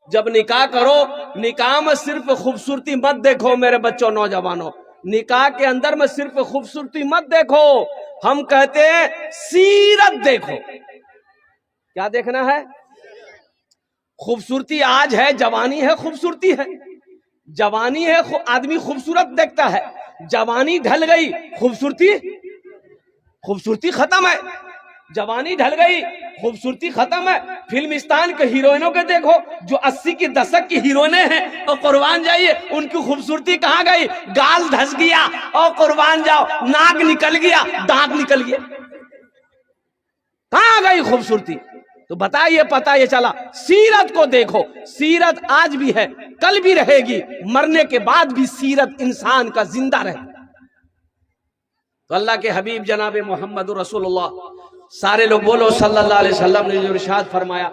جب نکاح کرو، نکاح میں صرف خوبصورتی مت دیکھو میرے بچوں نوجوانوں، نکاح کے اندر میں صرف خوبصورتی مت دیکھو، ہم کہتے ہیں سیرت دیکھو۔ کیا دیکھنا ہے؟ خوبصورتی آج ہے، جوانی ہے، خوبصورتی ہے، جوانی ہے آدمی خوبصورت دیکھتا ہے، جوانی ڈھل گئی خوبصورتی ختم ہے، جوانی ڈھل گئی خوبصورتی ختم ہے۔ فلمستان کے ہیروئنوں کے دیکھو جو 80 کی دشک کی ہیروئنیں ہیں، اور قربان جائیے ان کی خوبصورتی کہاں گئی؟ گال دھس گیا اور قربان جاؤ ناک نکل گیا، دانت نکل گیا، کہاں گئی خوبصورتی؟ تو بتائیے، پتہ یہ چلا سیرت کو دیکھو، سیرت آج بھی ہے، کل بھی رہے گی، مرنے کے بعد بھی سیرت انسان کا زندہ رہے۔ تو اللہ کے حبیب جناب محمد رسول اللہ، سارے لوگ بولو صلی اللہ علیہ وسلم نے جو ارشاد فرمایا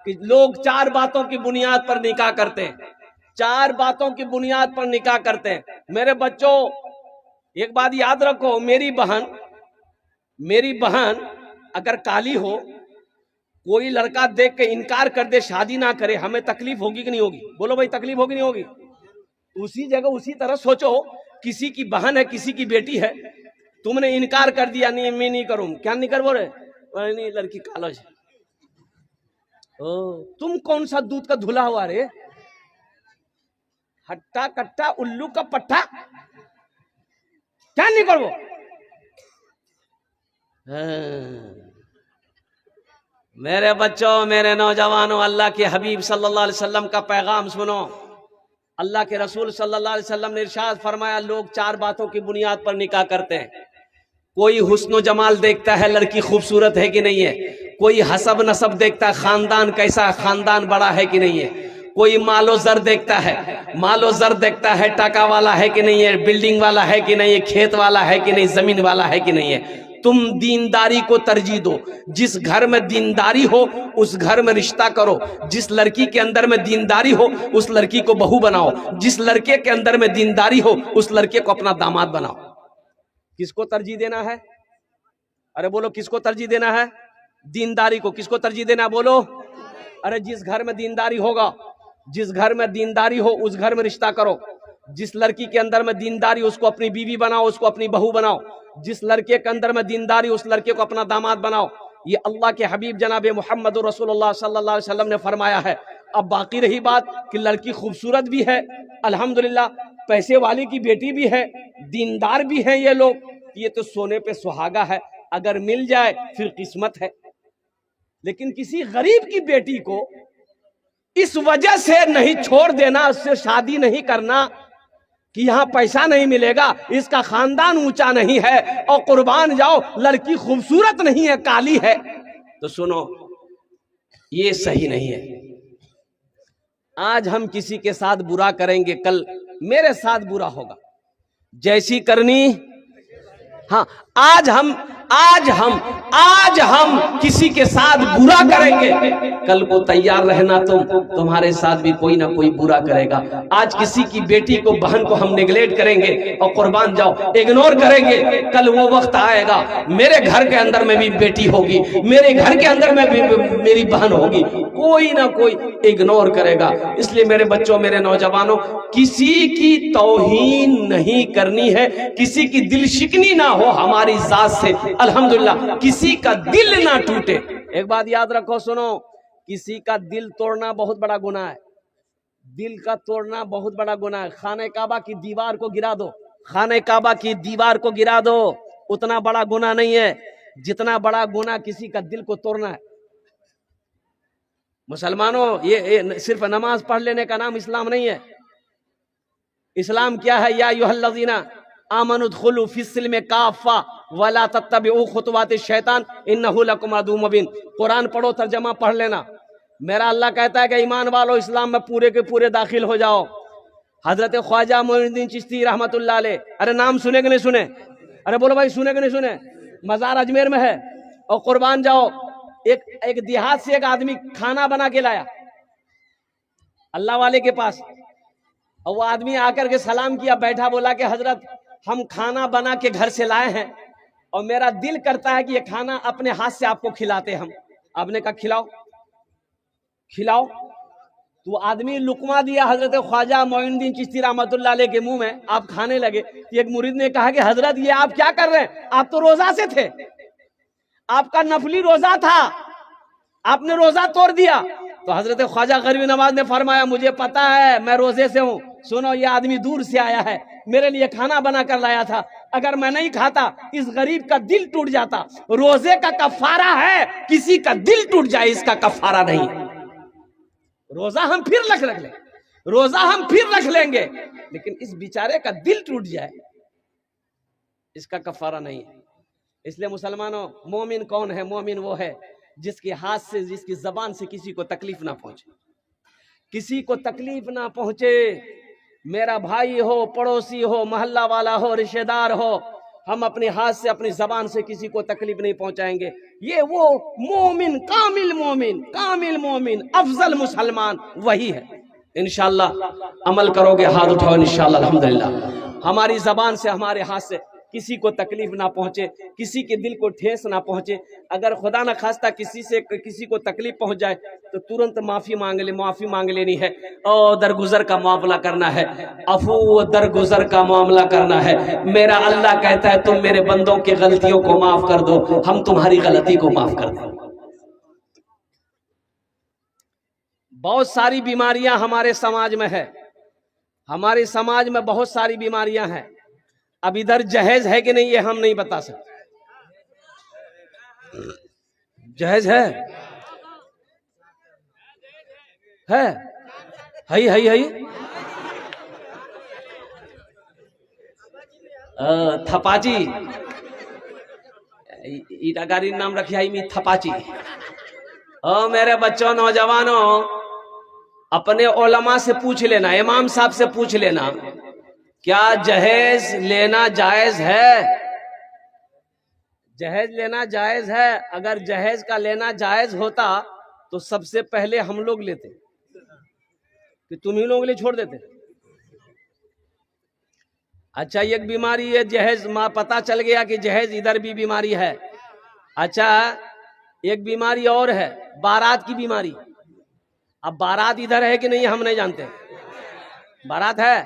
کہ لوگ 4 باتوں کی بنیاد پر نکاح کرتے ہیں، 4 باتوں کی بنیاد پر نکاح کرتے ہیں۔ میرے بچوں ایک بات یاد رکھو، میری بہن اگر کالی ہو، کوئی لڑکا دیکھ کے انکار کر دے، شادی نہ کرے، ہمیں تکلیف ہوگی کہ نہیں ہوگی؟ بولو بھائی، تکلیف ہوگی نہیں ہوگی؟ اسی جگہ اسی طرح سوچو، کسی کی بہن ہے، کسی کی بیٹی ہے، تم نے انکار کر دیا، نہیں میں نہیں کروں، کیا نہیں کر بولے؟ نہیں لڑکی کالج ہے۔ تم کون سا دودھ کا دھلا ہوا رے؟ ہٹا کٹا الو کا پٹھا، کیا نہیں کرو؟ میرے بچوں، میرے نوجوانوں، اللہ کے حبیب صلی اللہ علیہ وسلم کا پیغام سنو۔ اللہ کے رسول صلی اللہ علیہ وسلم نے ارشاد فرمایا لوگ 4 باتوں کی بنیاد پر نکاح کرتے ہیں۔ کوئی حسن و جمال دیکھتا ہے، لڑکی خوبصورت ہے کہ نہیں ہے، کوئی حسب نسب دیکھتا ہے، خاندان کیسا، خاندان بڑا ہے کہ نہیں ہے، کوئی مال و زر دیکھتا ہے، مال و زر دیکھتا ہے، ٹکا والا ہے کہ نہیں ہے، بلڈنگ والا ہے کہ نہیں ہے، کھیت والا ہے کہ نہیں، زمین والا ہے کہ نہیں ہے۔ تم دینداری کو ترجیح دو، جس گھر میں دینداری ہو اس گھر میں رشتہ کرو، جس لڑکی کے اندر میں دینداری ہو اس لڑکی کو بہو بناؤ، جس لڑکے کے اندر میں دینداری ہو اس لڑکے کو اپنا داماد بناؤ۔ کس کو ترجیح دینا ہے؟ ارے بولو، کس کو ترجیح دینا ہے؟ دینداری کو۔ کس کو ترجیح دینا ہے؟ بولو۔ ارے جس گھر میں دینداری ہوگا، جس گھر میں دینداری ہو اس گھر میں رشتہ کرو، جس لڑکی کے اندر میں دینداری اس کو اپنی بیوی بناؤ، اس کو اپنی بہو بناؤ، جس لڑکے کے اندر میں دینداری اس لڑکے کو اپنا داماد بناؤ۔ یہ اللہ کے حبیب جناب محمد رسول اللہ صلی اللہ علیہ وسلم نے فرمایا ہے۔ اب باقی رہی بات کہ لڑکی خوبصورت بھی ہے، الحمدللہ پیسے والی کی بیٹی بھی ہے، دیندار بھی ہیں یہ لوگ، یہ تو سونے پہ سہاگا ہے، اگر مل جائے پھر قسمت ہے۔ لیکن کسی غریب کی بیٹی کو اس وجہ سے نہیں چھوڑ دینا، اس سے شادی نہیں کرنا کہ یہاں پیسہ نہیں ملے گا، اس کا خاندان اونچا نہیں ہے، اور قربان جاؤ لڑکی خوبصورت نہیں ہے، کالی ہے، تو سنو یہ صحیح نہیں ہے۔ آج ہم کسی کے ساتھ برا کریں گے، کل میرے ساتھ برا ہوگا، جیسی کرنی ہاں آج ہم کسی کے ساتھ برا کریں گے، کل کو تیار رہنا تمہارے ساتھ بھی کوئی نہ کوئی برا کرے گا۔ آج کسی کی بیٹی کو، بہن کو ہم نیگلیکٹ کریں گے اور قربان جاؤ اگنور کریں گے، کل وہ وقت آئے گا میرے گھر کے اندر میں بھی بیٹی ہوگی، میرے گھر کے اندر میں بھی میری بہن ہوگی، کوئی نہ کوئی اگنور کرے گا۔ اس لیے میرے بچوں، میرے نوجوانوں، کسی کی توہین نہیں کرنی ہے، کسی کی دل شکنی نہ ہو ہماری ذات سے، الحمدللہ کسی کا دل نہ ٹوٹے۔ ایک بات یاد رکھو، سنو، کسی کا دل توڑنا بہت بڑا گناہ ہے، دل کا توڑنا بہت بڑا گناہ ہے۔ خانہ کعبہ کی دیوار کو گرا دو، خانہ کعبہ کی دیوار کو گرا دو، اتنا بڑا گناہ نہیں ہے جتنا بڑا گناہ کسی کا دل کو توڑنا ہے۔ مسلمانوں، یہ صرف نماز پڑھ لینے کا نام اسلام نہیں ہے۔ اسلام کیا ہے؟ یا ایھا الذین آمنوا ادخلوا فی السلم کافہ ولا تتبعوا خطوات الشیطان انہ لکم عدو مبین۔ قرآن پڑھو، ترجمہ پڑھ لینا۔ میرا اللہ کہتا ہے کہ ایمان والو اسلام میں پورے کے پورے داخل ہو جاؤ۔ حضرت خواجہ معین الدین چشتی رحمت اللہ علیہ، ارے نام سنے کہ نہیں سنے؟ ارے بولو بھائی، سنے کہ نہیں سنے؟ مزار اجمیر میں ہے، اور قربان جاؤ ایک دیہات سے ایک آدمی کھانا بنا کے لایا اللہ والے کے پاس، اور وہ آدمی آ کر کے سلام کیا، بیٹھا، بولا کہ حضرت ہم کھانا بنا کے گھر سے لائے ہیں اور میرا دل کرتا ہے کہ یہ کھانا اپنے ہاتھ سے آپ کو کھلاتے ہم۔ آپ نے کہا کھلاؤ کھلاؤ، تو آدمی لقمہ دیا حضرت خواجہ معین الدین چشتی رحمۃ اللہ علیہ کے منہ میں، آپ کھانے لگے. ایک مرید نے کہا کہ حضرت یہ آپ کیا کر رہے ہیں؟ آپ تو روزہ سے تھے، آپ کا نفلی روزہ تھا، آپ نے روزہ توڑ دیا. تو حضرت خواجہ غریب نواز نے فرمایا مجھے پتا ہے میں روزے سے ہوں، سنو یہ آدمی دور سے آیا ہے، میرے لیے کھانا بنا کر لایا تھا، اگر میں نہیں کھاتا اس غریب کا دل ٹوٹ جاتا. روزے کا کفارہ ہے، کسی کا دل ٹوٹ جائے اس کا کفارہ نہیں ہے. روزہ ہم پھر رکھ لیں، روزہ ہم پھر رکھ لیں گے، لیکن اس بیچارے کا دل ٹوٹ جائے اس کا کفارہ نہیں ہے. اس لیے مسلمانوں، مومن کون ہے؟ مومن وہ ہے جس کے ہاتھ سے، جس کی زبان سے کسی کو تکلیف نہ پہنچے، کسی کو تکلیف نہ پہنچے. میرا بھائی ہو، پڑوسی ہو، محلہ والا ہو، رشتہ دار ہو، ہم اپنے ہاتھ سے، اپنی زبان سے کسی کو تکلیف نہیں پہنچائیں گے. یہ وہ مومن، کامل مومن، افضل مسلمان وہی ہے. انشاءاللہ عمل کرو گے، ہاتھ اٹھاؤ انشاءاللہ. الحمدللہ ہماری زبان سے، ہمارے ہاتھ سے کسی کو تکلیف نہ پہنچے، کسی کے دل کو ٹھیس نہ پہنچے. اگر خدا نہ خواستہ کسی کو تکلیف پہنچ جائے تو ترنت معافی مانگ لینی ہے، اور درگزر کا معاملہ کرنا ہے، عفو درگزر کا معاملہ کرنا ہے. میرا اللہ کہتا ہے تم میرے بندوں کی غلطیوں کو معاف کر دو، ہم تمہاری غلطی کو معاف کر دیں. بہت ساری بیماریاں ہمارے سماج میں ہے، ہمارے سماج میں بہت ساری بیماریاں ہیں. اب ادھر جہیز ہے کہ نہیں یہ ہم نہیں بتا سکتے. جہیز ہے تھپاچی ایٹا گاری نام رکھی ہے تھپاچی. میرے بچوں، نوجوانوں، اپنے علماء سے پوچھ لینا، امام صاحب سے پوچھ لینا کیا جہیز لینا جائز ہے؟ جہیز لینا جائز ہے. اگر جہیز کا لینا جائز ہوتا تو سب سے پہلے ہم لوگ لیتے کہ تم ہی لوگ لے چھوڑ دیتے. اچھا ایک بیماری ہے جہیز، پتا چل گیا کہ جہیز ادھر بھی بیماری ہے. اچھا ایک بیماری اور ہے، بارات کی بیماری. اب بارات ادھر ہے کہ نہیں ہم نہیں جانتے، بارات ہے،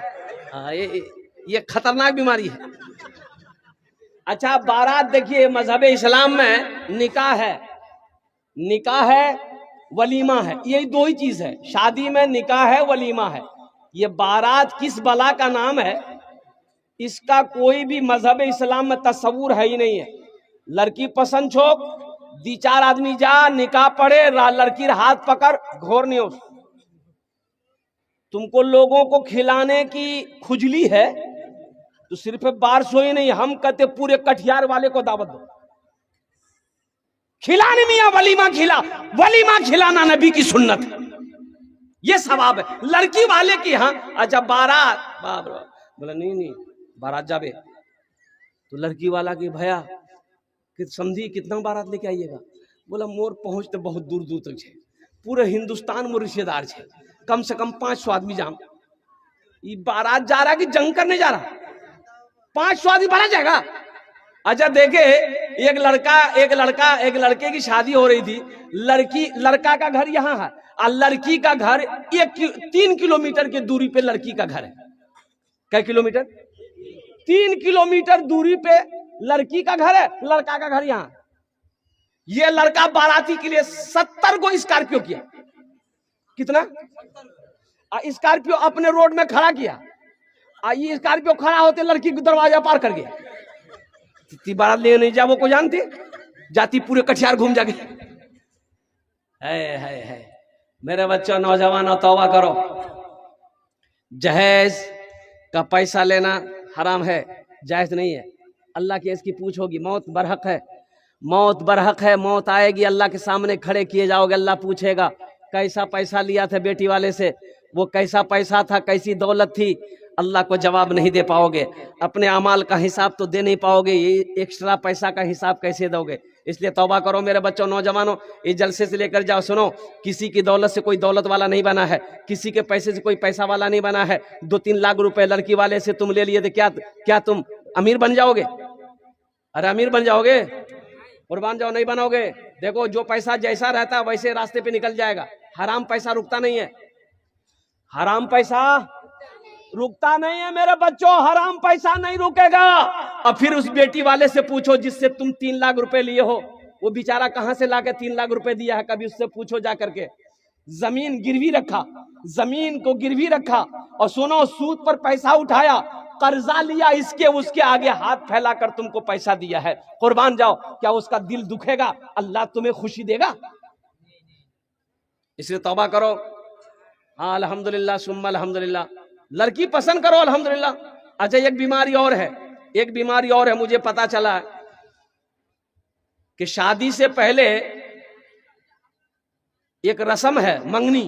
یہ خطرناک بیماری ہے. اچھا بارات دیکھیے، مذہب اسلام میں نکاح ہے، ولیمہ ہے، یہ دو ہی چیز ہے. شادی میں نکاح ہے، ولیمہ ہے. یہ بارات کس بلا کا نام ہے، اس کا کوئی بھی مذہب اسلام میں تصور ہے ہی نہیں ہے. لڑکی پسند چھوک، دی چار آدمی جا، نکاح پڑھے، لڑکی ہاتھ پکڑ، گھور نہیں ہو. تم کو لوگوں کو کھلانے کی کھجلی ہے تو صرف بار سوئی نہیں، ہم کہتے پورے کٹھیار والے کو دعوت دو، کھلانے میاں ولیمہ کھلانا نبی کی سنت ہے، یہ ثواب ہے. لڑکی والے کی ہاں. اچھا بارات، بولا نہیں بارات جاوے تو لڑکی والا کی بھیا سمجھی کتنا بارات لے کے آئیے گا. بولا مور پہنچتے بہت دور تک ہے، پورے ہندوستان میں رشتہ دار ہے، کم سے کم 500 آدمی جام. یہ بارات جا رہا کہ جنگ کرنے جا رہا؟ 500 آدمی بارات جائے گا. اچھا دیکھے ایک لڑکے کی شادی ہو رہی تھی. لڑکا کا گھر یہاں ہے اور لڑکی کا گھر 3 کلومیٹر کی دوری پہ لڑکی کا گھر ہے. کیا کلومیٹر؟ 3 کلومیٹر دوری پہ لڑکی کا گھر ہے، لڑکا کا گھر یہاں. یہ لڑکا باراتی کے لیے 70 کو اسکارپیو کیا. کتنا؟ اسکارپیو اپنے روڈ میں کھڑا کیا. یہ اسکارپیو کھڑا ہوتے لڑکی کو دروازہ پار کر گیا. اتنی بارات لے نہیں جا وہ کو جانتے، جاتی پورے کٹھیار گھوم جا کے. میرے بچوں، نوجوانوں، توبہ کرو. جہیز کا پیسہ لینا حرام ہے، جائز نہیں ہے. اللہ کی اس کی پوچھ ہوگی، موت برحق ہے، موت آئے گی، اللہ کے سامنے کھڑے کیے جاؤ گے. اللہ پوچھے گا کیسا پیسہ لیا تھا بیٹی والے سے، وہ کیسا پیسہ تھا، کیسی دولت تھی. اللہ کو جواب نہیں دے پاؤ گے. اپنے اعمال کا حساب تو دے نہیں پاؤ گے، یہ ایکسٹرا پیسہ کا حساب کیسے دو گے؟ اس لیے توبہ کرو میرے بچوں، نوجوانوں. اس جلسے سے لے کر جاؤ، سنو، کسی کی دولت سے کوئی دولت والا نہیں بنا ہے، کسی کے پیسے سے کوئی پیسہ والا نہیں بنا ہے. 2-3 لاکھ روپے لڑکی والے سے تم لے لیے تو کیا تم امیر بن جاؤ گے؟ ارے امیر بن جاؤ گے؟ قربان جاؤ، نہیں بنو گے. دیکھو جو پیسہ جیسا رہتا ویسے راستے پہ نکل جائے گا. حرام پیسہ رکتا نہیں ہے. حرام پیسہ رکتا نہیں ہے میرے بچوں، حرام پیسہ نہیں رکے گا۔ اب پھر اس بیٹی والے سے پوچھو جس سے تم 3 لاکھ روپے لیے ہو، وہ بیچارہ کہاں سے لا کے 3 لاکھ روپے دیا ہے، کبھی اس سے پوچھو جا کر کے۔ زمین گروی رکھا، زمین کو گروی رکھا، اور سنو سود پر پیسہ اٹھایا، قرضہ لیا، اس کے آگے ہاتھ پھیلا کر تم کو پیسہ دیا ہے، قربان جاؤ، کیا اس کا دل دکھے گا؟ اللہ تمہیں خوشی دے گا؟ اس لیے توبہ کرو۔ ہاں الحمدللہ ثم الحمدللہ، لڑکی پسند کرو الحمدللہ۔ اچھا ایک بیماری اور ہے، مجھے پتا چلا ہے کہ شادی سے پہلے ایک رسم ہے منگنی،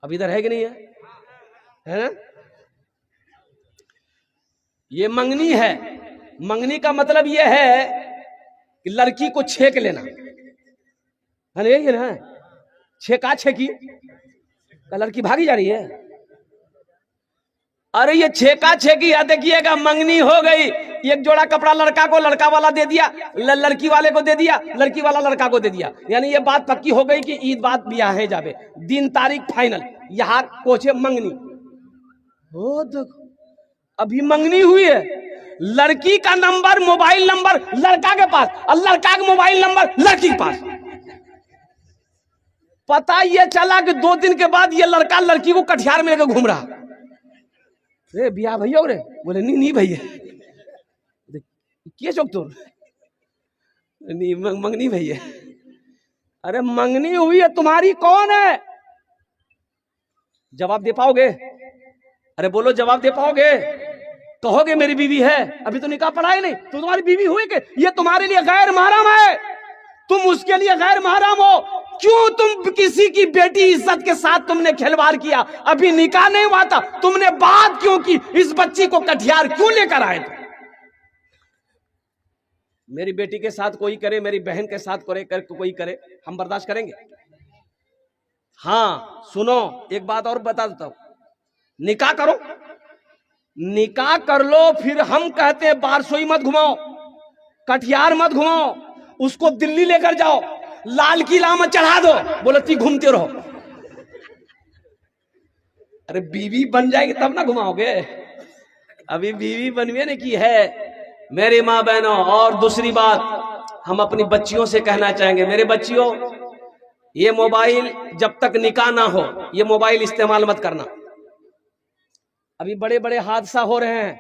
اب ادھر ہے کہ نہیں ہے؟ یہ منگنی ہے۔ منگنی کا مطلب یہ ہے کہ لڑکی کو چھیک لینا ہے نا، چھیکا چھیکی، لڑکی بھاگی جا رہی ہے۔ ارے یہ چھیکا چھیکی ہے، دیکھیے گا منگنی ہو گئی، ایک جوڑا کپڑا لڑکا کو لڑکا والا دے دیا، لڑکی والے کو دے دیا، لڑکی والا لڑکا کو دے دیا، یعنی یہ بات پکی ہو گئی کہ عید بات بیاہ ہے جاوے، دن تاریخ فائنل، یہاں پہنچے منگنی۔ ابھی منگنی ہوئی ہے، لڑکی کا نمبر موبائل نمبر لڑکا کے پاس، اور لڑکا کا موبائل نمبر لڑکی کے پاس۔ پتا یہ چلا کہ 2 دن کے بعد یہ لڑکا لڑکی کو کٹھیار میں لے کے گھوم رہا۔ بیاہ بھیا رے؟ بولے نہیں بھیا، کیا چوک تو منگنی بھیا۔ ارے منگنی ہوئی ہے تمہاری کون ہے؟ جواب دے پاؤ گے؟ ارے بولو جواب دے پاؤ گے؟ کہو گے میری بیوی ہے، ابھی تو نکاح پڑھا ہی نہیں، تو تمہاری بیوی ہوئی کہ یہ تمہارے لیے غیر محرم ہے، تم اس کے لیے غیر محرم ہو۔ کیوں تم کسی کی بیٹی عزت کے ساتھ تم نے کھلواڑ کیا؟ ابھی نکاح نہیں ہوا تھا، تم نے بات کیوں کی؟ اس بچی کو کٹھیار کیوں لے کر آئے تھے؟ میری بیٹی کے ساتھ کوئی کرے، میری بہن کے ساتھ کوئی کرے، ہم برداشت کریں گے؟ ہاں سنو ایک بات اور بتا دیتا ہوں، نکاح کرو، نکاح کر لو، پھر ہم کہتے ہیں بارسوئی مت گھماؤ، کٹھیار مت گھماؤ، اس کو دلی لے کر جاؤ، لال قلعہ میں چڑھا دو، بولتی گھومتے رہو۔ ارے بیوی بن جائے گی تب نہ گھماؤ گے، ابھی بیوی بنوے نے کی ہے۔ میری ماں بہنوں، اور دوسری بات ہم اپنی بچیوں سے کہنا چاہیں گے، میرے بچیوں یہ موبائل جب تک نکاح نہ ہو یہ موبائل استعمال مت کرنا۔ ابھی بڑے بڑے حادثہ ہو رہے ہیں،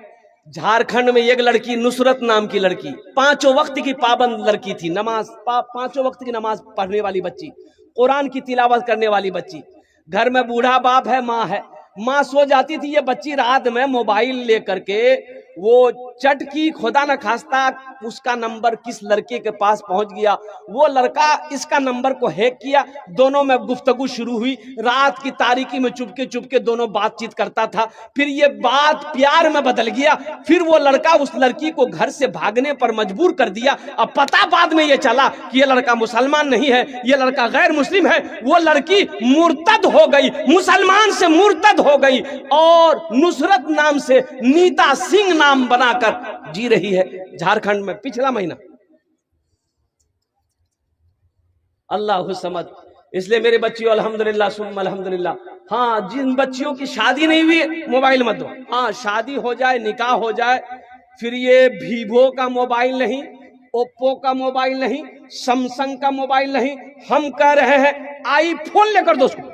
جھارکھنڈ میں ایک لڑکی نصرت نام کی لڑکی، 5 وقت کی پابند لڑکی تھی، 5 وقت کی نماز پڑھنے والی بچی، قرآن کی تلاوت کرنے والی بچی، گھر میں بوڑھا باپ ہے، ماں ہے، ماں سو جاتی تھی، یہ بچی رات میں موبائل لے کر کے وہ چٹ کی، خدا نہ خواستہ اس کا نمبر کس لڑکے کے پاس پہنچ گیا، وہ لڑکا اس کا نمبر کو ہیک کیا، دونوں میں گفتگو شروع ہوئی، رات کی تاریکی میں چپکے دونوں بات چیت کرتا تھا، پھر یہ بات پیار میں بدل گیا، پھر وہ لڑکا اس لڑکی کو گھر سے بھاگنے پر مجبور کر دیا۔ اب پتہ بعد میں یہ چلا کہ یہ لڑکا مسلمان نہیں ہے، یہ لڑکا غیر مسلم ہے، وہ لڑکی مرتد ہو گئی، مسلمان سے مرتد ہو گئی، اور نصرت نام سے نیتا سنگھ نام بنا کر جی رہی ہے جھارکھنڈ میں پچھلا مہینہ۔ اللہ سمجھ۔ اس لیے میرے بچیوں الحمدللہ ثم الحمدللہ، ہاں جن بچیوں کی شادی نہیں ہوئی موبائل مت دو، ہاں شادی ہو جائے، نکاح ہو جائے، پھر یہ ویوو کا موبائل نہیں، اوپو کا موبائل نہیں، سمسنگ کا موبائل نہیں، ہم کہہ رہے ہیں آئی فون لے کر دو اس کو۔